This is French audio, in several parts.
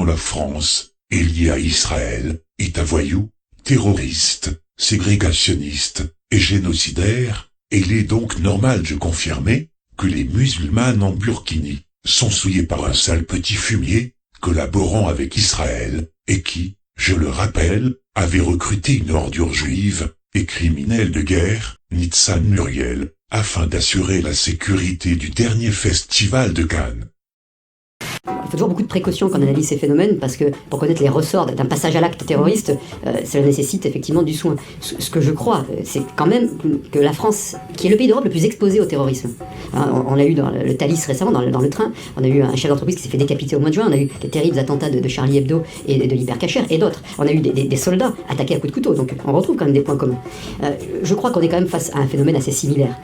la France est liée à Israël, est un voyou, terroriste, ségrégationniste et génocidaire, et il est donc normal de confirmer que les musulmanes en Burkini sont souillés par un sale petit fumier, collaborant avec Israël, et qui, je le rappelle, avait recruté une ordure juive et criminelle de guerre, Nitzan Muriel, afin d'assurer la sécurité du dernier festival de Cannes. Il faut toujours beaucoup de précautions quand on analyse ces phénomènes, parce que pour connaître les ressorts d'un passage à l'acte terroriste, cela nécessite effectivement du soin. Ce que je crois, c'est quand même que la France, qui est le pays d'Europe le plus exposé au terrorisme, hein, on l'a eu dans le Thalys récemment, dans le train, on a eu un chef d'entreprise qui s'est fait décapiter au mois de juin, on a eu les terribles attentats de Charlie Hebdo et de l'Hypercacher et d'autres, on a eu des soldats attaqués à coups de couteau, donc on retrouve quand même des points communs. Je crois qu'on est quand même face à un phénomène assez similaire,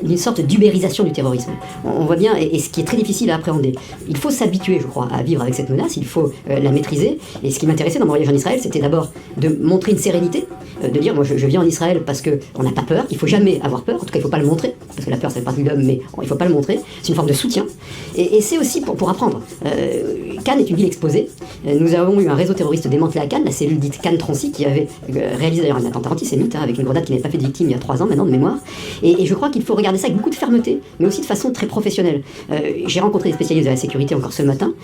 d'une sorte d'ubérisation du terrorisme. On voit bien, et ce qui est très difficile à appréhender, il faut s'habituer, je crois, à vivre avec cette menace, il faut la maîtriser. Et ce qui m'intéressait dans mon voyage en Israël, c'était d'abord de montrer une sérénité, de dire, moi je viens en Israël parce qu'on n'a pas peur, il faut jamais avoir peur, en tout cas il ne faut pas le montrer, parce que la peur ça fait partie de l'homme, mais il ne faut pas le montrer, c'est une forme de soutien. Et c'est aussi pour apprendre. Cannes est une ville exposée, nous avons eu un réseau terroriste démantelé à Cannes, la cellule dite Cannes-Troncy, qui avait réalisé d'ailleurs un attentat antisémite, avec une grenade qui n'avait pas fait de victime il y a 3 ans maintenant de mémoire. Et je crois qu'il faut regarder ça avec beaucoup de fermeté, mais aussi de façon très professionnelle. J'ai rencontré des spécialistes de la sécurité encore ce matin,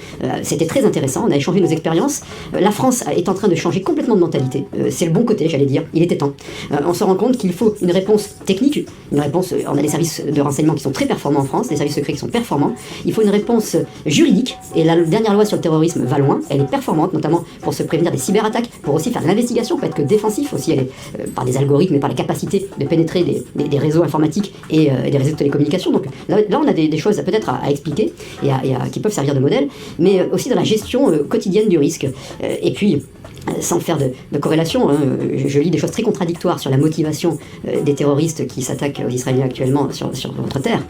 c'était très intéressant, on a échangé nos expériences. La France est en train de changer complètement de mentalité, c'est le bon côté, j'allais dire, il était temps. On se rend compte qu'il faut une réponse technique, une réponse, on a des services de renseignement qui sont très performants en France, des services secrets qui sont performants, il faut une réponse juridique, et la dernière loi sur le terrorisme va loin, elle est performante, notamment pour se prévenir des cyberattaques, pour aussi faire de l'investigation, pas être que défensif, aussi elle est par des algorithmes et par la capacité de pénétrer des réseaux informatiques et des réseaux de télécommunications. Donc là on a des choses peut-être à expliquer et qui peuvent servir de modèle, mais aussi dans la gestion quotidienne du risque. Et puis, sans faire de corrélation, je lis des choses très contradictoires sur la motivation des terroristes qui s'attaquent aux Israéliens actuellement sur notre terre,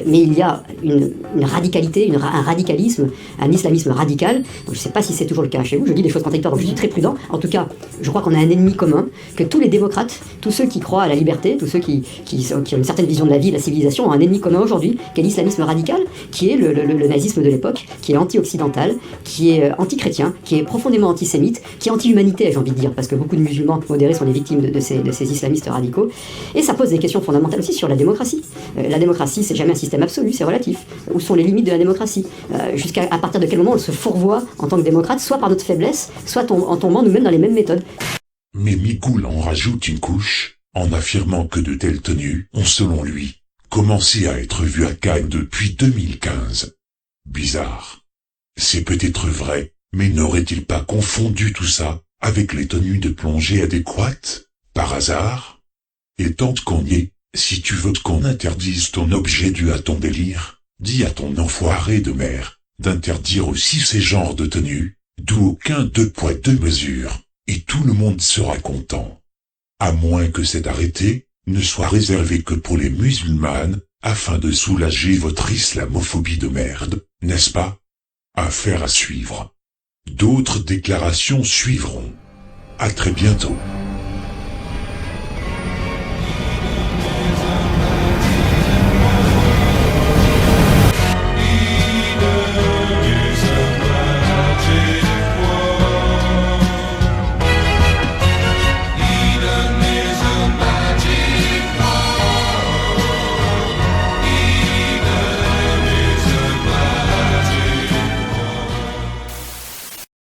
mais il y a une radicalité, un radicalisme, un islamisme radical. Je ne sais pas si c'est toujours le cas chez vous, je lis des choses contradictoires, donc je suis très prudent. En tout cas, je crois qu'on a un ennemi commun, que tous les démocrates, tous ceux qui croient à la liberté, tous ceux qui ont une certaine vision de la vie, de la civilisation, ont un ennemi commun aujourd'hui, qui est l'islamisme radical, qui est le nazisme de l'époque, qui est anti-occidental, qui est anti-chrétien, qui est profondément antisémite, qui est anti-humanité, j'ai envie de dire, parce que beaucoup de musulmans modérés sont des victimes de ces islamistes radicaux. Et ça pose des questions fondamentales aussi sur la démocratie. La démocratie, c'est jamais un système absolu, c'est relatif. Où sont les limites de la démocratie? À partir de quel moment on se fourvoie en tant que démocrate, soit par notre faiblesse, soit en tombant nous-mêmes dans les mêmes méthodes. Mais Mikoul en rajoute une couche, en affirmant que de telles tenues ont, selon lui, commencé à être vues à Cannes depuis 2015. Bizarre. C'est peut-être vrai, mais n'aurait-il pas confondu tout ça avec les tenues de plongée adéquates, par hasard? Et tant qu'on y est, si tu veux qu'on interdise ton objet dû à ton délire, dis à ton enfoiré de mère d'interdire aussi ces genres de tenues, d'où aucun 2 poids 2 mesures, et tout le monde sera content. À moins que cet arrêté ne soit réservé que pour les musulmanes, afin de soulager votre islamophobie de merde, n'est-ce pas? Affaire à suivre. D'autres déclarations suivront. À très bientôt.